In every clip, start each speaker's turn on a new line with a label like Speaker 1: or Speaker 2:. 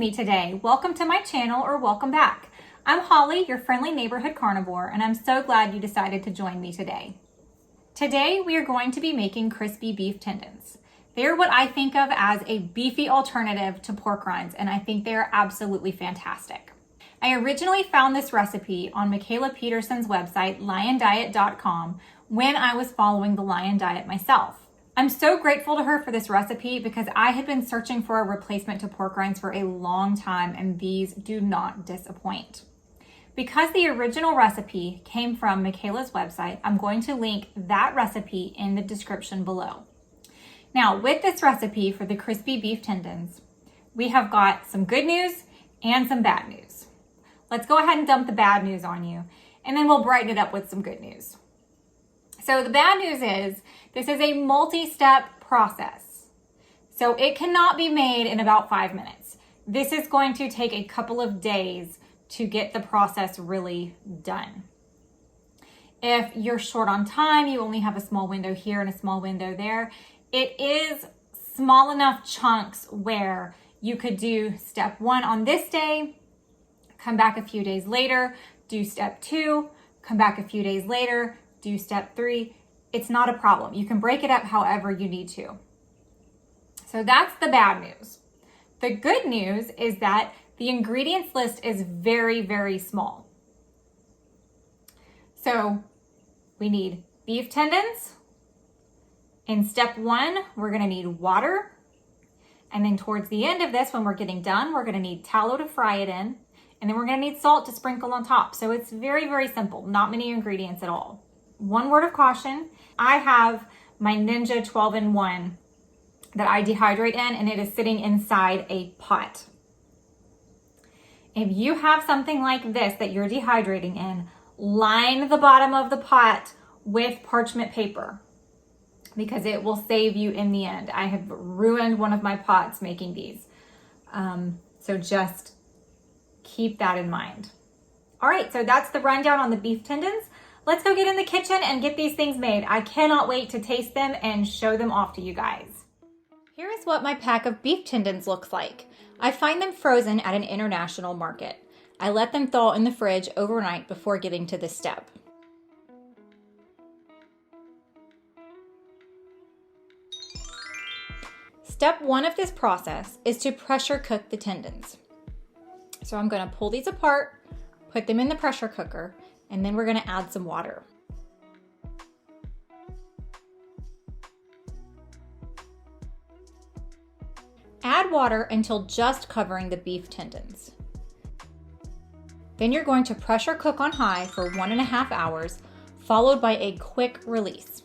Speaker 1: me today. Welcome to my channel or welcome back. I'm Holly, your friendly neighborhood carnivore, and I'm so glad you decided to join me today. Today we are going to be making crispy beef tendons. They're what I think of as a beefy alternative to pork rinds, and I think they're absolutely fantastic. I originally found this recipe on Michaela Peterson's website, liondiet.com, when I was following the Lion Diet myself. I'm so grateful to her for this recipe because I had been searching for a replacement to pork rinds for a long time, and these do not disappoint. Because the original recipe came from Michaela's website, I'm going to link that recipe in the description below. Now, with this recipe for the crispy beef tendons, we have got some good news and some bad news. Let's go ahead and dump the bad news on you, and then we'll brighten it up with some good news. So the bad news is this is a multi-step process. So it cannot be made in about 5 minutes. This is going to take a couple of days to get the process really done. If you're short on time, you only have a small window here and a small window there, it is small enough chunks where you could do step 1 on this day, come back a few days later, do step 2, come back a few days later, do step 3. It's not a problem. You can break it up however you need to. So that's the bad news. The good news is that the ingredients list is very, very small. So we need beef tendons. In step 1, we're gonna need water. And then towards the end of this, when we're getting done, we're gonna need tallow to fry it in. And then we're gonna need salt to sprinkle on top. So it's very, very simple, not many ingredients at all. One word of caution, I have my Ninja 12-in-1 that I dehydrate in, and it is sitting inside a pot. If you have something like this that you're dehydrating in, line the bottom of the pot with parchment paper because it will save you in the end. I have ruined one of my pots making these. So just keep that in mind. All right, so that's the rundown on the beef tendons. Let's go get in the kitchen and get these things made. I cannot wait to taste them and show them off to you guys. Here is what my pack of beef tendons looks like. I find them frozen at an international market. I let them thaw in the fridge overnight before getting to this step. Step 1 of this process is to pressure cook the tendons. So I'm going to pull these apart, put them in the pressure cooker, and then we're going to add some water. Add water until just covering the beef tendons. Then you're going to pressure cook on high for 1.5 hours, followed by a quick release.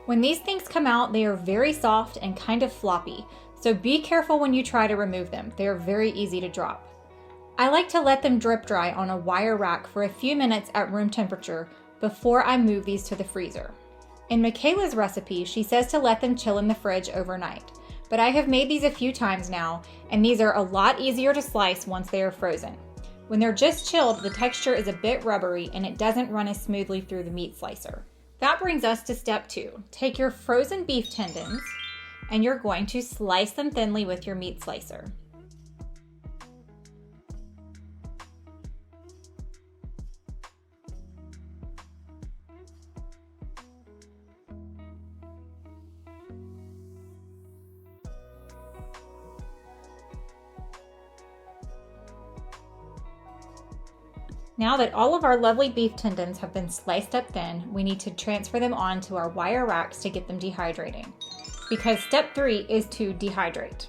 Speaker 1: When these things come out, they are very soft and kind of floppy, so be careful when you try to remove them. They are very easy to drop. I like to let them drip dry on a wire rack for a few minutes at room temperature before I move these to the freezer. In Michaela's recipe, she says to let them chill in the fridge overnight, but I have made these a few times now, and these are a lot easier to slice once they are frozen. When they're just chilled, the texture is a bit rubbery and it doesn't run as smoothly through the meat slicer. That brings us to step 2. Take your frozen beef tendons and you're going to slice them thinly with your meat slicer. Now that all of our lovely beef tendons have been sliced up thin, we need to transfer them onto our wire racks to get them dehydrating, because step 3 is to dehydrate.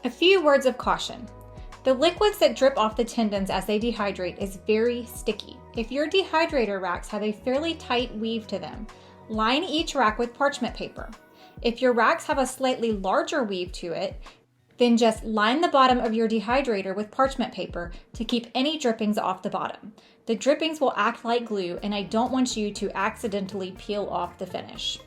Speaker 1: A few words of caution. The liquids that drip off the tendons as they dehydrate is very sticky. If your dehydrator racks have a fairly tight weave to them, line each rack with parchment paper. If your racks have a slightly larger weave to it, then just line the bottom of your dehydrator with parchment paper to keep any drippings off the bottom. The drippings will act like glue, and I don't want you to accidentally peel off the finish.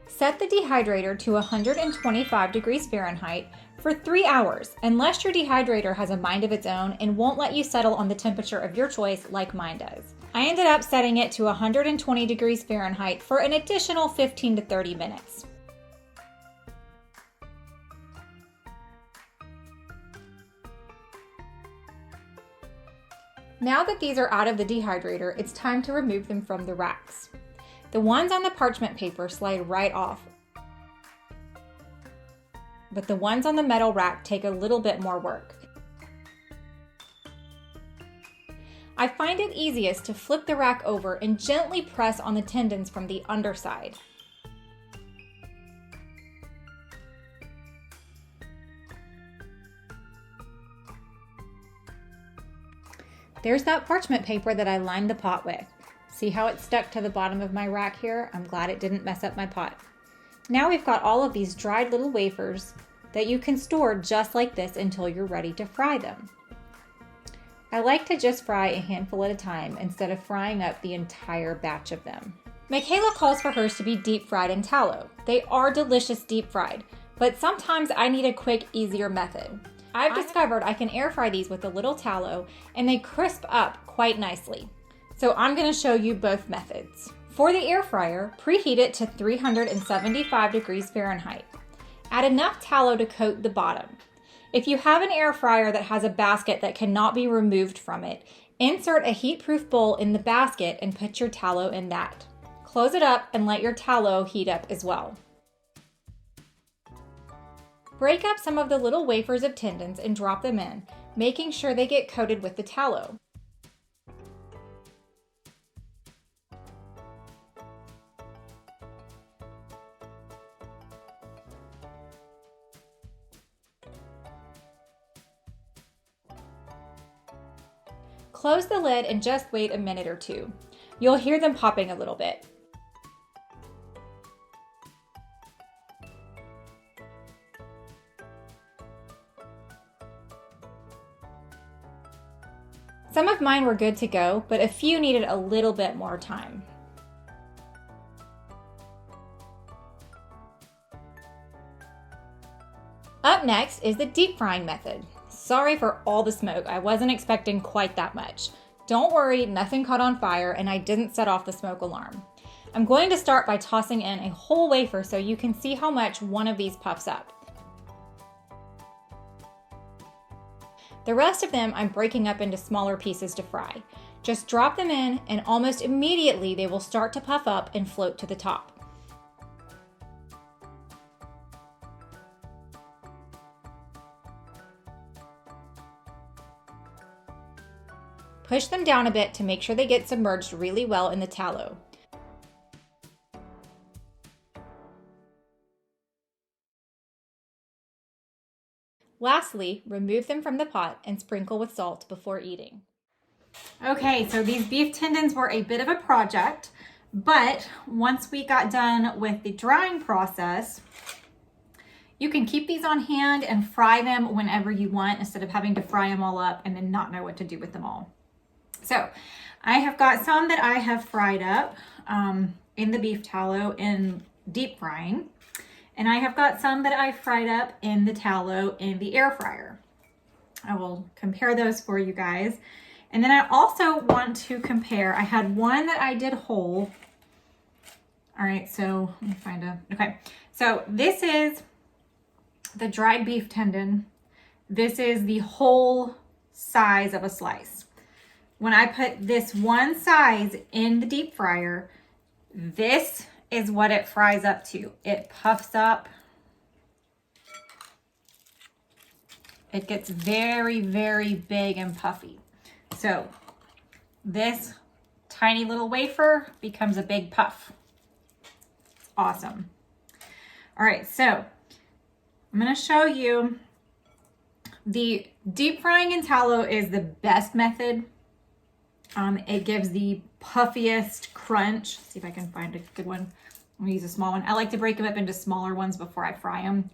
Speaker 1: Set the dehydrator to 125 degrees Fahrenheit for 3 hours, unless your dehydrator has a mind of its own and won't let you settle on the temperature of your choice like mine does. I ended up setting it to 120 degrees Fahrenheit for an additional 15 to 30 minutes. Now that these are out of the dehydrator, it's time to remove them from the racks. The ones on the parchment paper slide right off, but the ones on the metal rack take a little bit more work. I find it easiest to flip the rack over and gently press on the tendons from the underside. There's that parchment paper that I lined the pot with. See how it stuck to the bottom of my rack here? I'm glad it didn't mess up my pot. Now we've got all of these dried little wafers that you can store just like this until you're ready to fry them. I like to just fry a handful at a time instead of frying up the entire batch of them. Michaela calls for hers to be deep fried in tallow. They are delicious deep fried, but sometimes I need a quick, easier method. I've discovered I can air fry these with a little tallow and they crisp up quite nicely. So I'm going to show you both methods. For the air fryer, preheat it to 375 degrees Fahrenheit. Add enough tallow to coat the bottom. If you have an air fryer that has a basket that cannot be removed from it, insert a heat-proof bowl in the basket and put your tallow in that. Close it up and let your tallow heat up as well. Break up some of the little wafers of tendons and drop them in, making sure they get coated with the tallow. Close the lid and just wait a minute or two. You'll hear them popping a little bit. Some of mine were good to go, but a few needed a little bit more time. Up next is the deep frying method. Sorry for all the smoke, I wasn't expecting quite that much. Don't worry, nothing caught on fire and I didn't set off the smoke alarm. I'm going to start by tossing in a whole wafer so you can see how much one of these puffs up. The rest of them I'm breaking up into smaller pieces to fry. Just drop them in and almost immediately they will start to puff up and float to the top. Push them down a bit to make sure they get submerged really well in the tallow. Lastly, remove them from the pot and sprinkle with salt before eating. Okay, so these beef tendons were a bit of a project, but once we got done with the drying process, you can keep these on hand and fry them whenever you want instead of having to fry them all up and then not know what to do with them all. So I have got some that I have fried up in the beef tallow in deep frying. And I have got some that I fried up in the tallow in the air fryer. I will compare those for you guys. And then I also want to compare, I had one that I did whole. All right, so let me find okay. So this is the dried beef tendon. This is the whole size of a slice. When I put this one size in the deep fryer, this is what it fries up to. It puffs up. It gets very, very big and puffy. So this tiny little wafer becomes a big puff. It's awesome. All right, so I'm gonna show you the deep frying in tallow is the best method. It gives the puffiest crunch. Let's see if I can find a good one. I'm gonna use a small one. I like to break them up into smaller ones before I fry them.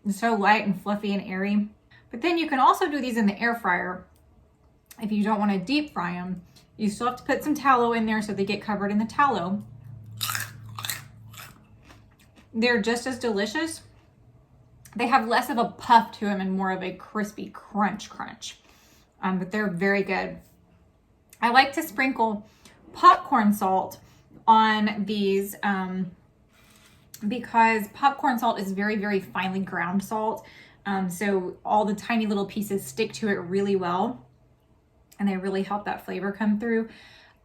Speaker 1: It's so light and fluffy and airy. But then you can also do these in the air fryer. If you don't want to deep fry them, you still have to put some tallow in there so they get covered in the tallow. They're just as delicious. They have less of a puff to them and more of a crispy crunch. but they're very good. I like to sprinkle popcorn salt on these because popcorn salt is very, very finely ground salt. So all the tiny little pieces stick to it really well, and they really help that flavor come through.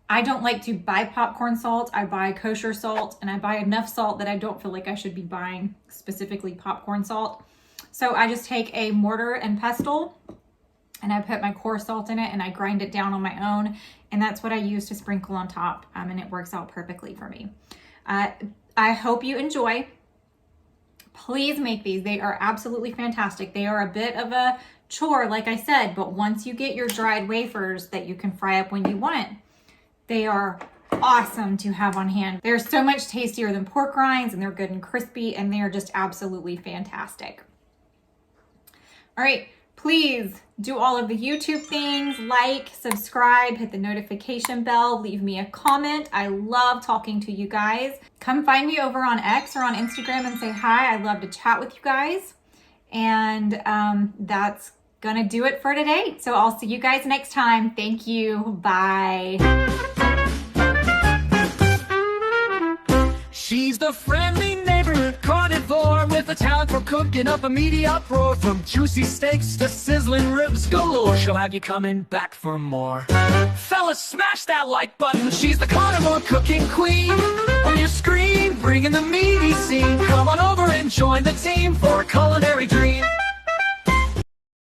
Speaker 1: I don't like to buy popcorn salt. I buy kosher salt, and I buy enough salt that I don't feel like I should be buying specifically popcorn salt. So I just take a mortar and pestle, and I put my coarse salt in it, and I grind it down on my own, and that's what I use to sprinkle on top, and it works out perfectly for me. I hope you enjoy. Please make these. They are absolutely fantastic. They are a bit of a chore, like I said, but once you get your dried wafers that you can fry up when you want, they are awesome to have on hand. They're so much tastier than pork rinds, and they're good and crispy, and they are just absolutely fantastic. All right, please do all of the YouTube things, like, subscribe, hit the notification bell, leave me a comment. I love talking to you guys. Come find me over on X or on Instagram and say hi. I love to chat with you guys. And that's gonna do it for today. So I'll see you guys next time. Thank you. Bye.
Speaker 2: She's the friendly neighborhood carnivore with a talent for cooking up a meaty uproar. From juicy steaks to sizzling ribs galore, she'll have you coming back for more. Fellas, smash that like button. She's the carnivore cooking queen. On your screen, bringing the meaty scene. Come on over and join the team for a culinary dream.